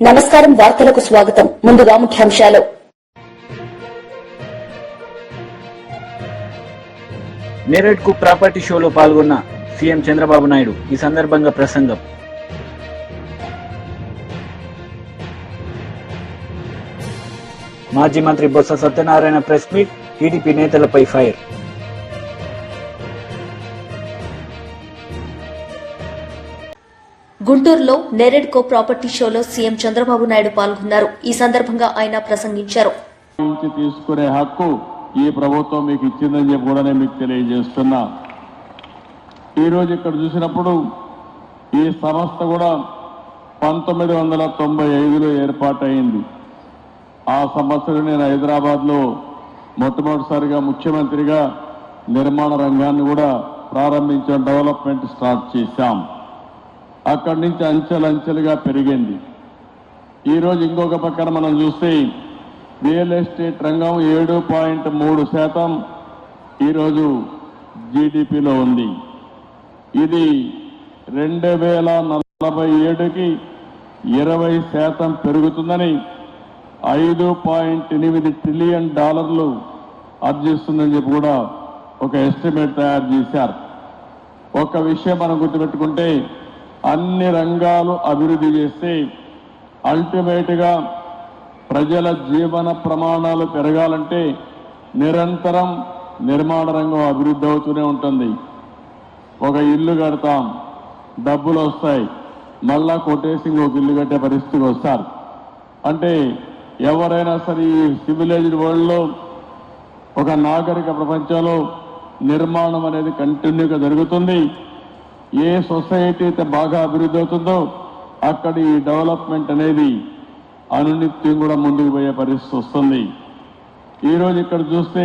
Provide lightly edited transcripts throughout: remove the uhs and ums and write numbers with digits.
నమస్కారం వార్తలకు స్వాగతం. ముందుగా ముఖ్యాంశాలు. నేరేడ్ కు ప్రాపర్టీ షోలో పాల్గొన్న సీఎం చంద్రబాబు నాయుడు. ఈ సందర్భంగా ప్రసంగం. మాజీ మంత్రి Botsa Satyanarayana press meet. TDP నేతలపై ఫైర్. గుంటూరులో నేరేడ్ కో ప్రాపర్టీ షోలో సీఎం చంద్రబాబు నాయుడు పాల్గొన్నారు. ఈ సందర్భంగా ఆయన ప్రసంగించారు. తీసుకునే హక్కు ఈ ప్రభుత్వం మీకు ఇచ్చిందని చెప్పి కూడా నేను మీకు తెలియజేస్తున్నా. ఈరోజు ఇక్కడ చూసినప్పుడు ఈ సంస్థ కూడా 1995లో ఏర్పాటైంది. ఆ సంవత్సరం నేను హైదరాబాద్లో మొట్టమొదటిసారిగా ముఖ్యమంత్రిగా నిర్మాణ రంగాన్ని కూడా ప్రారంభించాం, డెవలప్మెంట్ స్టార్ట్ చేశాం. అక్కడి నుంచి అంచెలంచెలుగా పెరిగింది. ఈరోజు ఇంకొక పక్కన మనం చూస్తే రియల్ ఎస్టేట్ రంగం 7.3% ఈరోజు జీడిపిలో ఉంది. ఇది 2047కి 20% పెరుగుతుందని, $5.8 ట్రిలియన్ ఆర్జిస్తుందని చెప్పి కూడా ఒక ఎస్టిమేట్ తయారు చేశారు. ఒక విషయం మనం గుర్తుపెట్టుకుంటే, అన్ని రంగాలు అభివృద్ధి చేస్తే అల్టిమేట్గా ప్రజల జీవన ప్రమాణాలు పెరగాలంటే నిరంతరం నిర్మాణ రంగం అభివృద్ధి అవుతూనే ఉంటుంది. ఒక ఇల్లు కడతాం, డబ్బులు వస్తాయి, మళ్ళా కొట్టేసి ఇంకొక ఇల్లు కట్టే పరిస్థితికి వస్తారు. అంటే ఎవరైనా సరే ఈ సివిలైజ్డ్ వరల్డ్లో, ఒక నాగరిక ప్రపంచంలో నిర్మాణం అనేది కంటిన్యూగా జరుగుతుంది. ఏ సొసైటీ అయితే బాగా అభివృద్ధి అవుతుందో అక్కడ ఈ డెవలప్మెంట్ అనేది అనునిత్యం కూడా ముందుకు పోయే పరిస్థితి వస్తుంది. ఈరోజు ఇక్కడ చూస్తే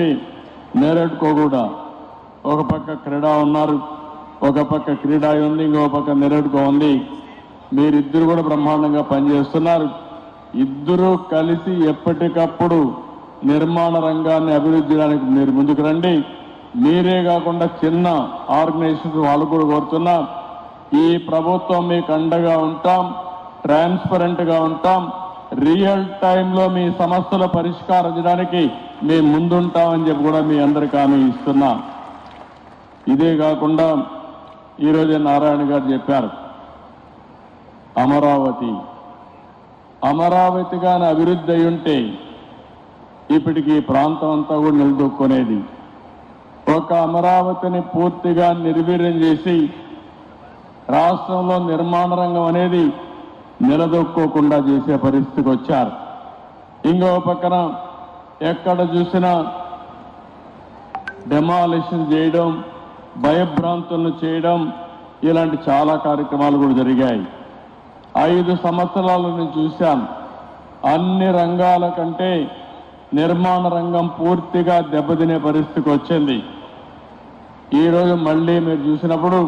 నేరేడ్ కో కూడా ఒక పక్క క్రీడా ఉన్నారు, ఒక పక్క క్రీడా ఉంది, ఇంకో పక్క నేరేడ్ కో ఉంది. మీరిద్దరు కూడా బ్రహ్మాండంగా పనిచేస్తున్నారు. ఇద్దరూ కలిసి ఎప్పటికప్పుడు నిర్మాణ రంగాన్ని అభివృద్ధి చేయడానికి మీరు ముందుకు రండి. మీరే కాకుండా చిన్న ఆర్గనైజేషన్స్ వాళ్ళు కూడా కోరుతున్నా, ఈ ప్రభుత్వం మీకు అండగా ఉంటాం, ట్రాన్స్పరెంట్గా ఉంటాం, రియల్ టైంలో మీ సమస్యల పరిష్కారం చేయడానికి మేము ముందుంటామని చెప్పి కూడా మీ అందరికీ హామీ ఇస్తున్నా. ఇదే కాకుండా ఈరోజు నారాయణ గారు చెప్పారు, అమరావతిగానే అభివృద్ధి అయి ఉంటే ఇప్పటికి ఈ ప్రాంతం అంతా కూడా నిలదొక్కునేది. ఒక అమరావతిని పూర్తిగా నిర్వీర్యం చేసి రాష్ట్రంలో నిర్మాణ రంగం అనేది నిలదొక్కోకుండా చేసే పరిస్థితికి వచ్చారు. ఇంకో పక్కన ఎక్కడ చూసినా డెమాలిషన్ చేయడం, భయభ్రాంతులను చేయడం, ఇలాంటి చాలా కార్యక్రమాలు కూడా జరిగాయి. 5 సంవత్సరాలు నేను చూశాను. అన్ని రంగాల కంటే నిర్మాణ రంగం పూర్తిగా దెబ్బతినే పరిస్థితికి వచ్చింది. ఈరోజు మళ్ళీ మీరు చూసినప్పుడు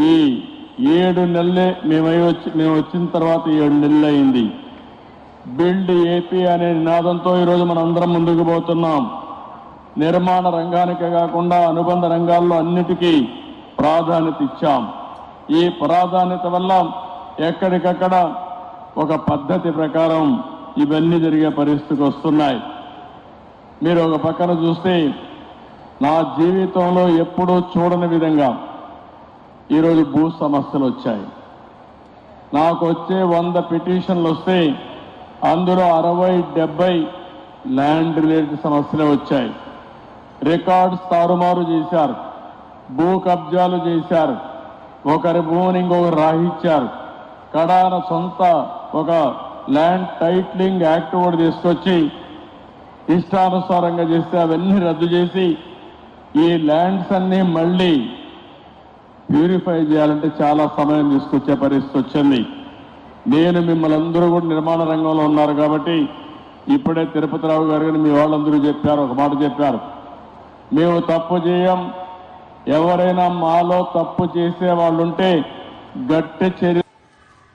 ఈ 7 నెలలే మేము వచ్చిన తర్వాత 7 నెలలు అయింది. బిల్డ్ ఏపీ అనే నినాదంతో ఈరోజు మనందరం ముందుకు పోతున్నాం. నిర్మాణ రంగానికే కాకుండా అనుబంధ రంగాల్లో అన్నిటికీ ప్రాధాన్యత ఇచ్చాం. ఈ ప్రాధాన్యత వల్ల ఎక్కడికక్కడ ఒక పద్ధతి ప్రకారం ఇవన్నీ జరిగే పరిస్థితికి వస్తున్నాయి. మీరు ఒక పక్కన చూస్తే నా జీవితంలో ఎప్పుడూ చూడని విధంగా ఈరోజు భూ సమస్యలు వచ్చాయి. నాకు వచ్చే 100 పిటిషన్లు వస్తే అందులో 60-70 ల్యాండ్ రిలేటెడ్ సమస్యలే వచ్చాయి. రికార్డ్స్ తారుమారు చేశారు, భూ కబ్జాలు చేశారు, ఒకరి భూమిని ఇంకొకరు రాహించారు. కడాన సొంత ఒక ల్యాండ్ టైటిలింగ్ యాక్ట్ కూడా తీసుకొచ్చి ఇష్టానుసారంగా చేస్తే అవన్నీ రద్దు చేసి ఈ ల్యాండ్స్ అన్ని మళ్ళీ ప్యూరిఫై చేయాలంటే చాలా సమయం తీసుకొచ్చే పరిస్థితి వచ్చింది. నేను మిమ్మల్ని అందరూ కూడా నిర్మాణ రంగంలో ఉన్నారు కాబట్టి ఇప్పుడే తిరుపతిరావు గారు కానీ మీ వాళ్ళందరూ చెప్పారు, ఒక మాట చెప్పారు, మేము తప్పు చేయం, ఎవరైనా మాలో తప్పు చేసే వాళ్ళు ఉంటే గట్టి చర్య.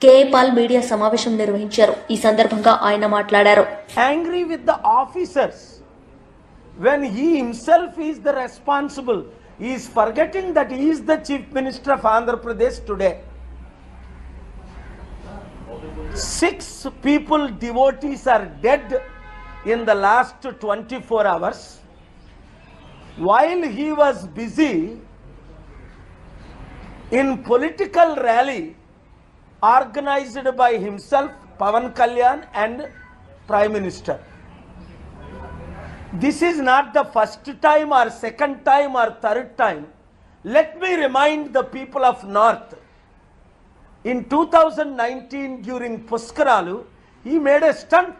కేఏ పాల్ మీడియా సమావేశం నిర్వహించారు. ఈ సందర్భంగా ఆయన మాట్లాడారు. Angry with the officers when he himself is the responsible. He is forgetting that he is the Chief Minister of Andhra Pradesh today. 6 people, devotees, are dead in the last 24 hours. While he was busy in political rally organized by himself, Pavan Kalyan, and Prime Minister. This is not the first time or second time or third time. Let me remind the people of North. In 2019 during Puskaralu, he made a stunt.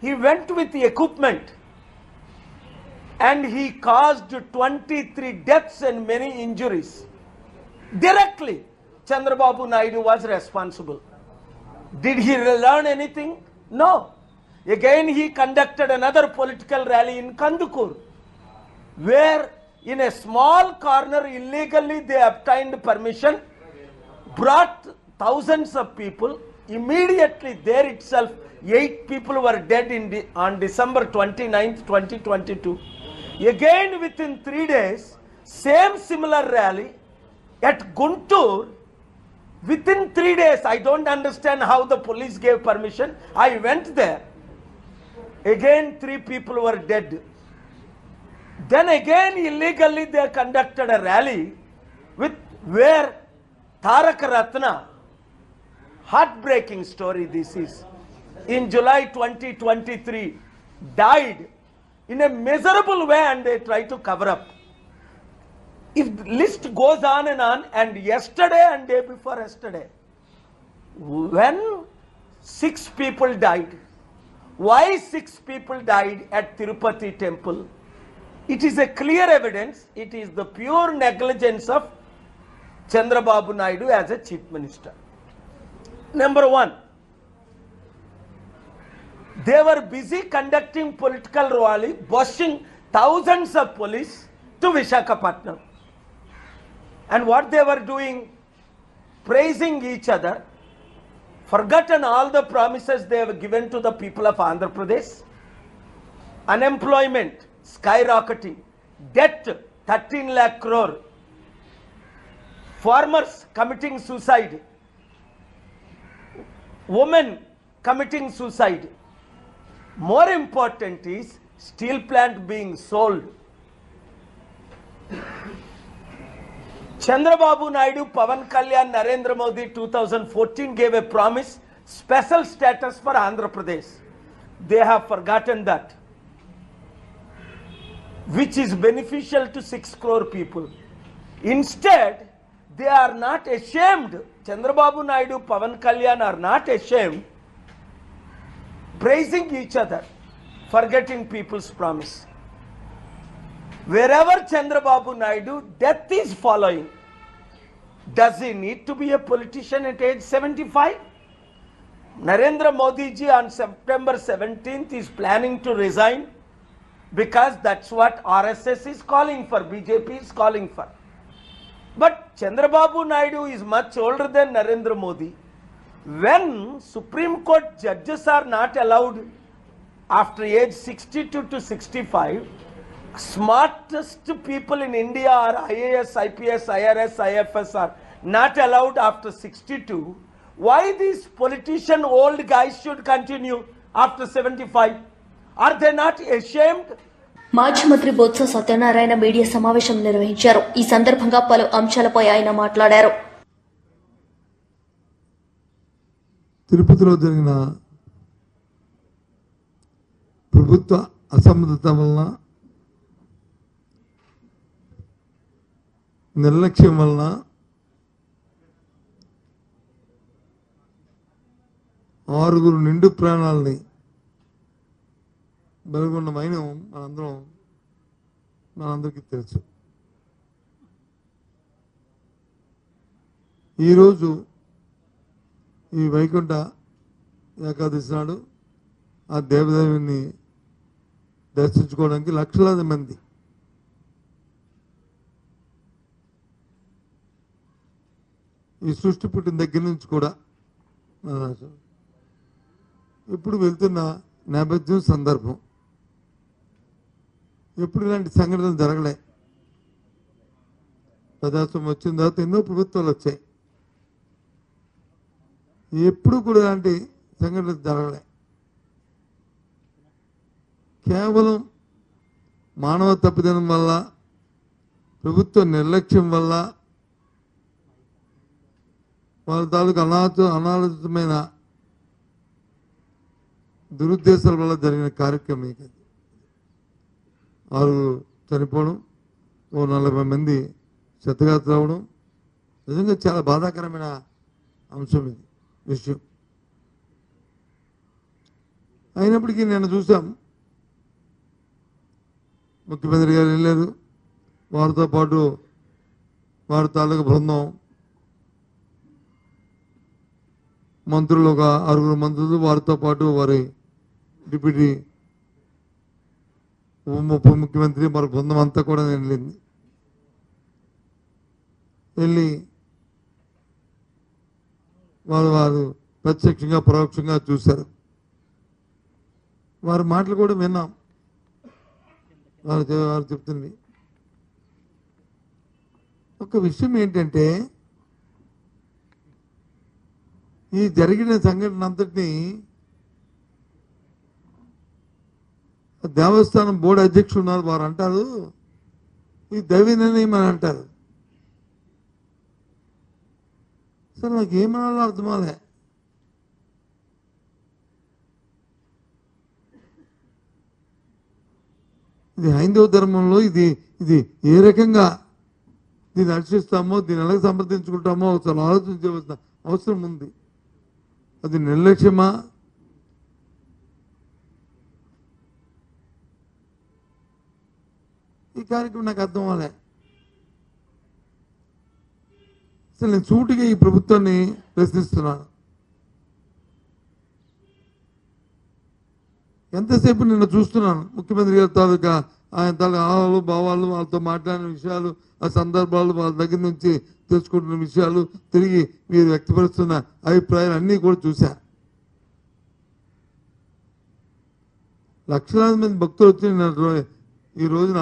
He went with the equipment and he caused 23 deaths and many injuries. Directly, Chandrababu Naidu was responsible. Did he learn anything? No. Again, he conducted another political rally in Kandukur, where in a small corner illegally they obtained permission, brought thousands of people. Immediately there itself, 8 people were dead on December 29th, 2022. Again, within 3 days, same similar rally at Guntur. Within 3 days, I don't understand how the police gave permission. I went there. Again, 3 people were dead. Then again, illegally they conducted a rally where Tarak Ratna, heartbreaking story this is, in July 2023, died in a miserable way and they try to cover up. If the list goes on, and yesterday and day before yesterday, when 6 people died, why 6 people died at Tirupati temple? It is a clear evidence. It is the pure negligence of Chandrababu Naidu as a chief minister. Number 1, they were busy conducting political rally, bushing thousands of police to Visakhapatnam. And what they were doing? Praising each other, forgotten all the promises they have given to the people of Andhra Pradesh. Unemployment skyrocketing, debt 13 lakh crore, farmers committing suicide, women committing suicide. More important is steel plant being sold. Chandrababu Naidu, Pavan Kalyan, Narendra Modi 2014 gave a promise, special status for Andhra Pradesh. They have forgotten that, which is beneficial to 6 crore people. Instead, they are not ashamed. Chandrababu Naidu, Pavan Kalyan are not ashamed, praising each other, forgetting people's promise. Wherever Chandrababu Naidu, death is following. Does he need to be a politician at age 75? Narendra Modi ji on September 17th is planning to resign because that's what RSS is calling for, BJP is calling for. But Chandrababu Naidu is much older than Narendra Modi. When Supreme Court judges are not allowed after age 62 to 65, smartest people in India are IAS, IPS, IRS, IFS are not allowed after 62. Why these politician old guys should continue after 75? Are they not ashamed? మాజీ మంత్రి Botsa Satyanarayana media సమావేశం నిర్వహించారు. ఈ సందర్భంగా పలు అంశాలపై ఆయన మాట్లాడారు. తిరుపతిలో జరిగిన ప్రభుత్వ అసమర్థత వలన, నిర్లక్ష్యం వలన ఆరుగురు నిండు ప్రాణాలని బలిగొన్న మైనం మనందరికీ తెలుసు. ఈరోజు ఈ వైకుంఠ ఏకాదశి నాడు ఆ దేవదేవుని దర్శించుకోవడానికి లక్షలాది మంది ఈ సృష్టి పుట్టిన దగ్గర నుంచి కూడా ఇప్పుడు వెళ్తున్న నేపథ్యం, సందర్భం, ఎప్పుడు ఇలాంటి సంఘటనలు జరగలే. ప్రజాస్వామ్యం వచ్చిన తర్వాత ఎన్నో ప్రభుత్వాలు వచ్చాయి. ఎప్పుడు కూడా ఇలాంటి సంఘటనలు జరగలే. కేవలం మానవ తప్పిదనం వల్ల, ప్రభుత్వ నిర్లక్ష్యం వల్ల, వాళ్ళ తాలూకు అనాలోచితమైన దురుద్దేశాల వల్ల జరిగిన కార్యక్రమం ఇది. 6 చనిపోవడం, 40 మంది క్షతగాత్రులు అవడం నిజంగా చాలా బాధాకరమైన అంశం ఇది విషయం. అయినప్పటికీ నేను చూసాం, ముఖ్యమంత్రి గారు వెళ్ళారు, వారితో పాటు వారి తాలూకు బృందం, మంత్రులు ఒక 6 మంత్రులు, వారితో పాటు వారి డిప్యూటీ ఉప ముఖ్యమంత్రి మరి బృందం అంతా కూడా వెళ్ళింది. వెళ్ళి వారు ప్రత్యక్షంగా పరోక్షంగా చూశారు. వారి మాటలు కూడా విన్నాం. వారు చెప్తుంది ఒక విషయం ఏంటంటే, ఈ జరిగిన సంఘటన అంతటినీ దేవస్థానం బోర్డు అధ్యక్షులు ఉన్నారు, వారు అంటారు ఇది దైవ నిర్ణయం అని అంటారు. సరే నాకు ఏమనాలో అర్థమాలే. ఇది హైందవ ధర్మంలో ఇది ఏ రకంగా దీన్ని హర్షిస్తామో, దీన్ని ఎలా సమర్థించుకుంటామో ఒకసారి ఆలోచించవలసిన అవసరం ఉంది. అది నిర్లక్ష్యమా, ఈ కార్యక్రమం నాకు అర్థం అవ్వలే. అసలు నేను సూటిగా ఈ ప్రభుత్వాన్ని ప్రశ్నిస్తున్నాను. ఎంతసేపు నిన్న చూస్తున్నాను ముఖ్యమంత్రి గారి తాలూకా ఆయన తాలూకా ఆహాలు భావాలు, వాళ్ళతో మాట్లాడిన విషయాలు, ఆ సందర్భాలు, వాళ్ళ దగ్గర నుంచి తెలుసుకుంటున్న విషయాలు, తిరిగి మీరు వ్యక్తపరుస్తున్న అభిప్రాయాలు అన్నీ కూడా చూశా. లక్షలాది మంది భక్తులు వచ్చి ఈ రోజున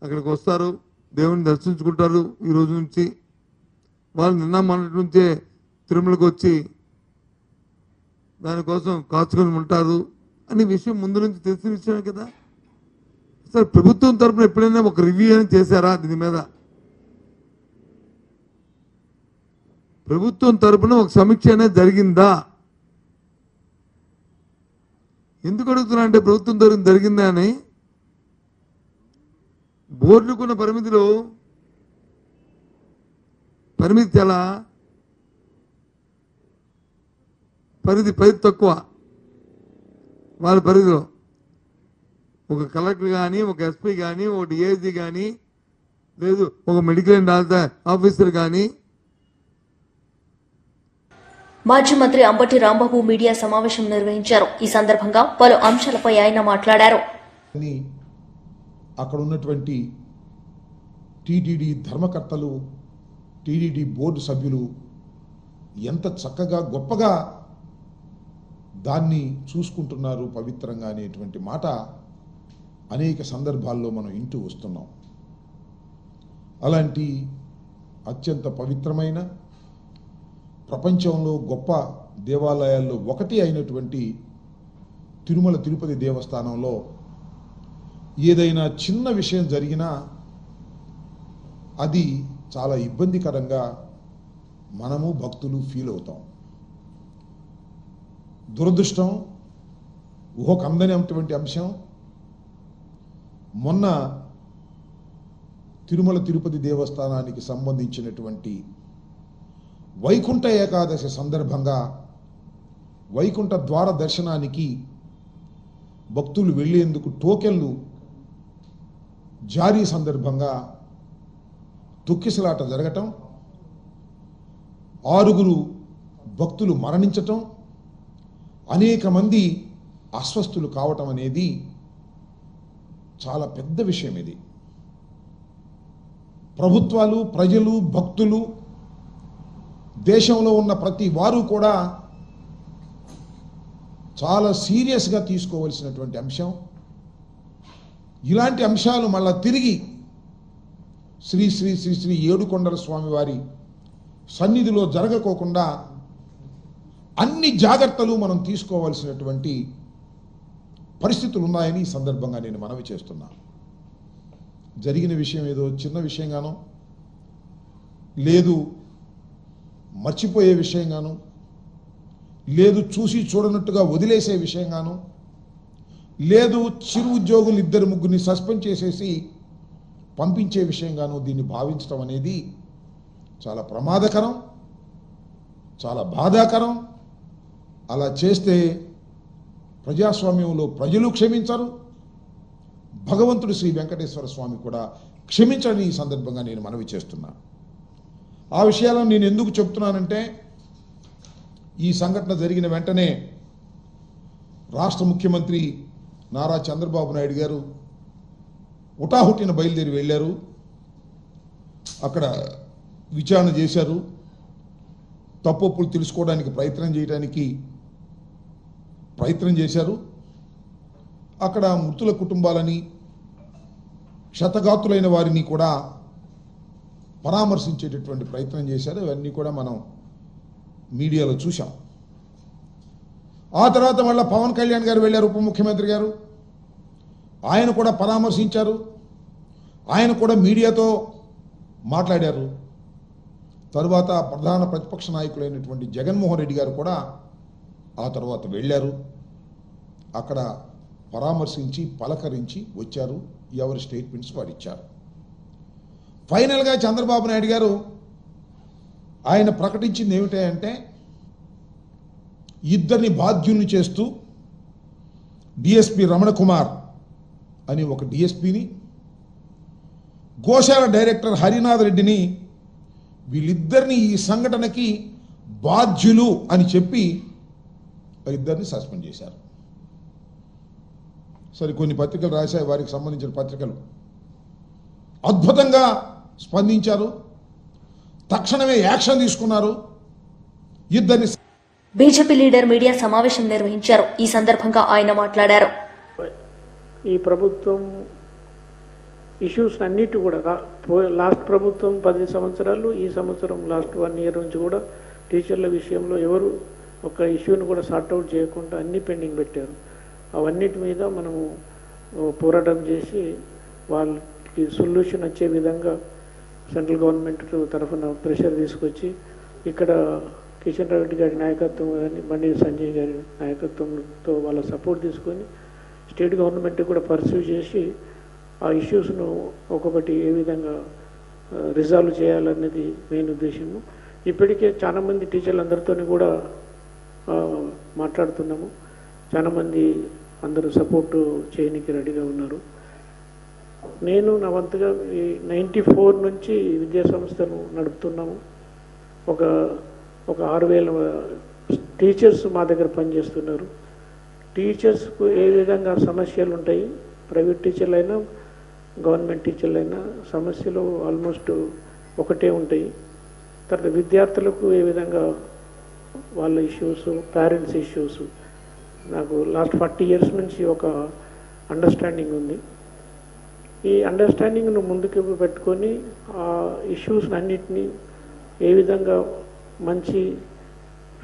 అక్కడికి వస్తారు, దేవుని దర్శించుకుంటారు. ఈ రోజు నుంచి వాళ్ళు నిన్న మొన్నటి నుంచే తిరుమలకు వచ్చి దానికోసం కాచుకొని ఉంటారు అనే విషయం ముందు నుంచి తెలిసిన విషయమే కదా. అసలు ప్రభుత్వం తరఫున ఎప్పుడైనా ఒక రివ్యూ అని చేశారా దీని మీద? ప్రభుత్వం తరఫున ఒక సమీక్ష అనేది జరిగిందా? ఎందుకు అడుగుతున్నా అంటే, ప్రభుత్వం తరఫున జరిగిందా అని. బోర్డుకున్న పరిమితి చాలా పరిధి తక్కువ. వాళ్ళ పరిధిలో ఒక కలెక్టర్ కానీ, ఒక ఎస్పీ కానీ, ఒక డిఐజీ కానీ, లేదు ఒక మెడికల్ అండ్ హెల్త్ ఆఫీసర్ కానీ. మాజీ మంత్రి అంబటి రాంబాబు మీడియా సమావేశం నిర్వహించారు. ఈ సందర్భంగా పలు అంశాలపై ఆయన మాట్లాడారు. అక్కడ ఉన్నటువంటి టీటీడీ ధర్మకర్తలు, టీటీడీ బోర్డు సభ్యులు ఎంత చక్కగా గొప్పగా దాన్ని చూసుకుంటున్నారు పవిత్రంగా అనేటువంటి మాట అనేక సందర్భాల్లో మనం వింటూ వస్తున్నాం. అలాంటి అత్యంత పవిత్రమైన, ప్రపంచంలో గొప్ప దేవాలయాల్లో ఒకటి అయినటువంటి తిరుమల తిరుపతి దేవస్థానంలో ఏదైనా చిన్న విషయం జరిగినా అది చాలా ఇబ్బందికరంగా మనము భక్తులు ఫీల్ అవుతాం. దురదృష్టం, ఊహకందనేటువంటి అంశం, మొన్న తిరుమల తిరుపతి దేవస్థానానికి సంబంధించినటువంటి వైకుంఠ ఏకాదశి సందర్భంగా వైకుంఠ ద్వార దర్శనానికి భక్తులు వెళ్లేందుకు టోకెన్లు జారీ సందర్భంగా తొక్కిసలాట జరగటం, 6 భక్తులు మరణించటం, అనేక మంది అస్వస్థులు కావటం అనేది చాలా పెద్ద విషయం. ఇది ప్రభుత్వాలు, ప్రజలు, భక్తులు, దేశంలో ఉన్న ప్రతి వారు కూడా చాలా సీరియస్గా తీసుకోవలసినటువంటి అంశం. ఇలాంటి అంశాలు మళ్ళా తిరిగి శ్రీ శ్రీ శ్రీ శ్రీ ఏడుకొండల స్వామి వారి సన్నిధిలో జరగకోకుండా అన్ని జాగ్రత్తలు మనం తీసుకోవాల్సినటువంటి పరిస్థితులు ఉన్నాయని ఈ సందర్భంగా నేను మనవి చేస్తున్నా. జరిగిన విషయం ఏదో చిన్న విషయంగానో, లేదు మర్చిపోయే విషయంగాను, లేదు చూసి చూడనట్టుగా వదిలేసే విషయంగాను, లేదు చిరు ఉద్యోగులు 2-3 సస్పెండ్ చేసేసి పంపించే విషయంగాను దీన్ని భావించడం అనేది చాలా ప్రమాదకరం, చాలా బాధాకరం. అలా చేస్తే ప్రజాస్వామ్యంలో ప్రజలు క్షమించరు, భగవంతుడు శ్రీ వెంకటేశ్వర స్వామి కూడా క్షమించని ఈ సందర్భంగా నేను మనవి చేస్తున్నా. ఆ విషయాలను నేను ఎందుకు చెప్తున్నానంటే, ఈ సంఘటన జరిగిన వెంటనే రాష్ట్ర ముఖ్యమంత్రి నారా చంద్రబాబు నాయుడు గారు హుటాహుటిన బయలుదేరి వెళ్ళారు. అక్కడ విచారణ చేశారు, తప్పులు తెలుసుకోవడానికి ప్రయత్నం చేశారు. అక్కడ మృతుల కుటుంబాలని, క్షతగాతులైన వారిని కూడా పరామర్శించేటటువంటి ప్రయత్నం చేశారు. ఇవన్నీ కూడా మనం మీడియాలో చూసాం. ఆ తర్వాత మళ్ళీ పవన్ కళ్యాణ్ గారు వెళ్ళారు, ఉప ముఖ్యమంత్రి గారు. ఆయన కూడా పరామర్శించారు, ఆయన కూడా మీడియాతో మాట్లాడారు. తరువాత ప్రధాన ప్రతిపక్ష నాయకులైనటువంటి జగన్మోహన్ రెడ్డి గారు కూడా ఆ తర్వాత వెళ్ళారు. అక్కడ పరామర్శించి పలకరించి వచ్చారు. ఎవరి స్టేట్మెంట్స్ వారు ఇచ్చారు. ఫైనల్గా చంద్రబాబు నాయుడు గారు ఆయన ప్రకటించింది ఏమిటంటే, ఇద్దరిని బాధ్యుల్ని చేస్తూ డిఎస్పి రమణ కుమార్ అని ఒక డిఎస్పిని, గోశాల డైరెక్టర్ హరినాథ్ రెడ్డిని, వీళ్ళిద్దరిని ఈ సంఘటనకి బాధ్యులు అని చెప్పి ఇద్దరిని సస్పెండ్ చేశారు. సరే, కొన్ని పత్రికలు రాశాయి, వారికి సంబంధించిన పత్రికలు అద్భుతంగా స్పందించారు, తక్షణమే యాక్షన్ తీసుకున్నారు. ఇద్దరిని బీజేపీ లీడర్ మీడియా సమావేశం నిర్వహించారు. ఈ సందర్భంగా ఆయన మాట్లాడారు. ఈ ప్రభుత్వం ఇష్యూస్ అన్నిటి కూడా లాస్ట్ ప్రభుత్వం 10 సంవత్సరాలు, ఈ సంవత్సరం లాస్ట్ 1 year నుంచి కూడా టీచర్ల విషయంలో ఎవరు ఒక ఇష్యూని కూడా సార్ట్అవుట్ చేయకుండా అన్ని పెండింగ్ పెట్టారు. అవన్నిటి మీద మనము పోరాటం చేసి వాళ్ళకి సొల్యూషన్ వచ్చే విధంగా సెంట్రల్ గవర్నమెంట్ తరఫున ప్రెషర్ తీసుకొచ్చి ఇక్కడ కిషన్ రెడ్డి గారి నాయకత్వం కానీ బండి సంజయ్ గారి నాయకత్వంతో వాళ్ళ సపోర్ట్ తీసుకొని స్టేట్ గవర్నమెంట్ కూడా పర్సూ చేసి ఆ ఇష్యూస్ను ఒక్కొక్కటి ఏ విధంగా రిజాల్వ్ చేయాలనేది మెయిన్ ఉద్దేశము. ఇప్పటికే చాలామంది టీచర్లందరితో కూడా మాట్లాడుతున్నాము. చాలామంది అందరూ సపోర్టు చేయడానికి రెడీగా ఉన్నారు. నేను నా వంతుగా 94 నుంచి విద్యా సంస్థను నడుపుతున్నాము. ఒక 6,000 టీచర్స్ మా దగ్గర పనిచేస్తున్నారు. టీచర్స్కు ఏ విధంగా సమస్యలు ఉంటాయి, ప్రైవేట్ టీచర్లు అయినా గవర్నమెంట్ టీచర్లు అయినా సమస్యలు ఆల్మోస్ట్ ఒకటే ఉంటాయి. తర్వాత విద్యార్థులకు ఏ విధంగా వాళ్ళ ఇష్యూస్, పేరెంట్స్ ఇష్యూస్, నాకు లాస్ట్ 40 years నుంచి ఒక అండర్స్టాండింగ్ ఉంది. ఈ అండర్స్టాండింగ్ను ముందుకు పెట్టుకొని ఆ ఇష్యూస్ అన్నిటినీ ఏ విధంగా మంచి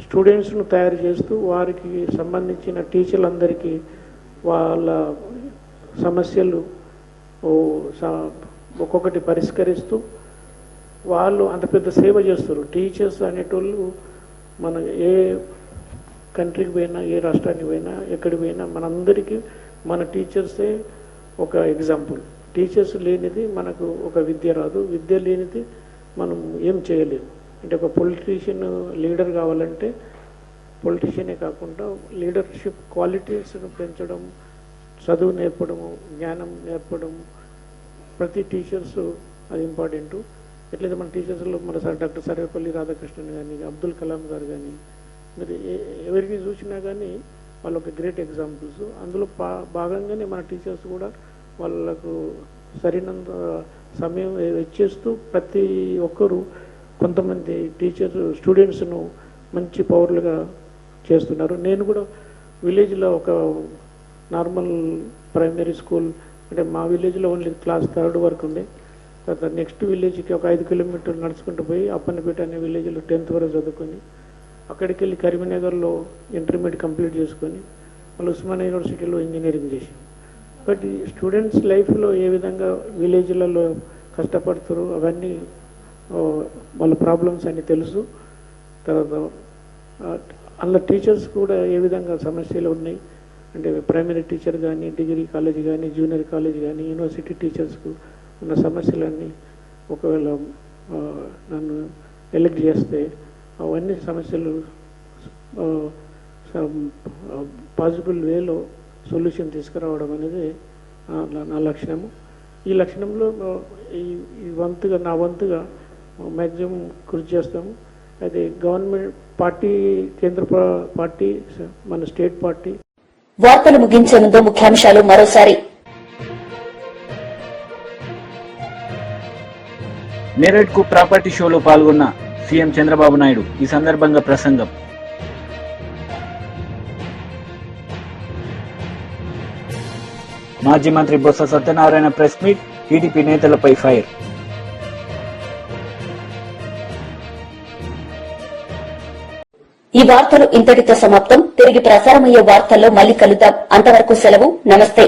స్టూడెంట్స్ను తయారు చేస్తూ వారికి సంబంధించిన టీచర్లందరికీ వాళ్ళ సమస్యలు ఒక్కొక్కటి పరిష్కరిస్తూ వాళ్ళు అంత పెద్ద సేవ చేస్తారు. టీచర్స్ అనేటోళ్ళు మన ఏ కంట్రీకి పోయినా, ఏ రాష్ట్రానికి పోయినా, ఎక్కడికి పోయినా మనందరికీ మన టీచర్సే ఒక ఎగ్జాంపుల్. టీచర్స్ లేనిది మనకు ఒక విద్య రాదు, విద్య లేనిది మనం ఏం చేయలేము. అంటే ఒక పొలిటీషియన్ లీడర్ కావాలంటే పొలిటీషియనే కాకుండా లీడర్షిప్ క్వాలిటీస్ను పెంచడం, చదువు నేర్పడము, జ్ఞానం నేర్పడం ప్రతి టీచర్స్ అది ఇంపార్టెంటు. ఎట్లయితే మన టీచర్స్లో మన డాక్టర్ సర్వేపల్లి రాధాకృష్ణన్ కానీ, అబ్దుల్ కలాం గారు కానీ, మీరు ఎవరికి చూసినా కానీ వాళ్ళు ఒక గ్రేట్ ఎగ్జాంపుల్స్. అందులో భాగంగానే మన టీచర్స్ కూడా వాళ్ళకు సరైనంత సమయం ఇచ్చేస్తూ ప్రతి ఒక్కరూ కొంతమంది స్టూడెంట్స్ను మంచి పౌరులుగా చేస్తున్నారు. నేను కూడా విలేజ్లో ఒక నార్మల్ ప్రైమరీ స్కూల్, అంటే మా విలేజ్లో ఓన్లీ క్లాస్ 3rd వరకు ఉండే. తర్వాత నెక్స్ట్ విలేజ్కి ఒక 5 kilometers నడుచుకుంటూ పోయి అప్పన్నపేట అనే విలేజ్లో 10th వరకు చదువుకొని అక్కడికి వెళ్ళి కరీంనగర్లో ఇంటర్మీడియట్ కంప్లీట్ చేసుకొని మళ్ళీ ఉస్మానియా యూనివర్సిటీలో ఇంజనీరింగ్ చేశాం. బట్ ఈ స్టూడెంట్స్ లైఫ్లో ఏ విధంగా విలేజ్లలో కష్టపడతారో అవన్నీ వాళ్ళ ప్రాబ్లమ్స్ అన్నీ తెలుసు. తర్వాత అందులో టీచర్స్ కూడా ఏ విధంగా సమస్యలు ఉన్నాయి అంటే ప్రైమరీ టీచర్ కానీ, డిగ్రీ కాలేజ్ కానీ, జూనియర్ కాలేజ్ కానీ, యూనివర్సిటీ టీచర్స్కు ఉన్న సమస్యలన్నీ ఒకవేళ నన్ను ఎలెక్ట్ చేస్తే అవన్నీ సమస్యలు పాజిబుల్ వేలో సొల్యూషన్ తీసుకురావడం అనేది నా లక్ష్యము. ఈ లక్షణంలో నా వంతుగా మ్యాక్సిమం కృషి చేస్తాము. అయితే గవర్నమెంట్ పార్టీ, కేంద్ర పార్టీ, మన స్టేట్ పార్టీ. వార్తలు ముగించే ముందు ముఖ్యాంశాలు మరోసారి. నేరేడ్ కు ప్రాపర్టీ షోలో పాల్గొన్న సీఎం చంద్రబాబు నాయుడు. ఈ సందర్భంగా ప్రసంగం. మాజీ మంత్రి Botsa Satyanarayana press meet. TDP నేతలపై ఫైర్. ఈ వార్తలు ఇంతటితో సమాప్తం. తిరిగి ప్రసారమయ్యే వార్తల్లో మళ్లీ కలుద్దాం. అంతవరకు సెలవు. నమస్తే.